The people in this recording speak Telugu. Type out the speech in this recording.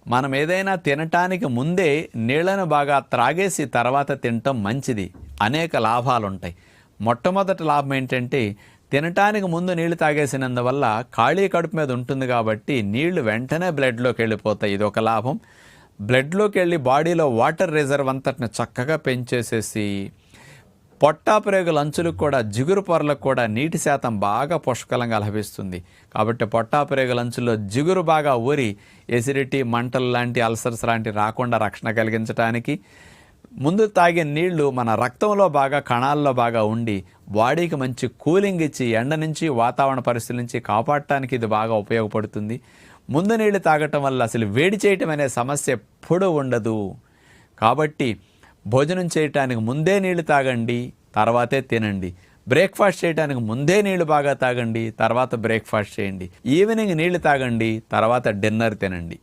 మనం ఏదైనా తినటానికి ముందే నీళ్లను బాగా త్రాగేసి తర్వాత తినటం మంచిది. అనేక లాభాలు ఉంటాయి. మొట్టమొదటి లాభం ఏంటంటే తినటానికి ముందు నీళ్లు తాగేసినందువల్ల ఖాళీ కడుపు మీద ఉంటుంది కాబట్టి నీళ్లు వెంటనే బ్లడ్లోకి వెళ్ళిపోతాయి. ఇది ఒక లాభం. బ్లడ్లోకి వెళ్ళి బాడీలో వాటర్ రిజర్వ్ అంతటిని చక్కగా పెంచేసేసి పొట్టాప్రేగుల అంచులకు కూడా జిగురు పొరలకు కూడా నీటి శాతం బాగా పుష్కలంగా లభిస్తుంది. కాబట్టి పొట్టాప్రేగుల అంచుల్లో జిగురు బాగా ఊరి ఎసిడిటీ, మంటలు లాంటి అల్సర్స్ లాంటి రాకుండా రక్షణ కలిగించడానికి, ముందు తాగే నీళ్లు మన రక్తంలో బాగా కణాల్లో బాగా ఉండి బాడీకి మంచి కూలింగ్ ఇచ్చి ఎండ నుంచి వాతావరణ పరిస్థితుల నుంచి కాపాడటానికి ఇది బాగా ఉపయోగపడుతుంది. ముందు నీళ్లు తాగటం వల్ల అసలు వేడి చేయటం అనే సమస్య ఎప్పుడూ ఉండదు. కాబట్టి భోజనం చేయటానికి ముందే నీళ్లు తాగండి, తర్వాతే తినండి. బ్రేక్ఫాస్ట్ చేయడానికి ముందే నీళ్లు బాగా తాగండి, తర్వాత బ్రేక్ఫాస్ట్ చేయండి. ఈవినింగ్ నీళ్లు తాగండి, తర్వాత డిన్నర్ తినండి.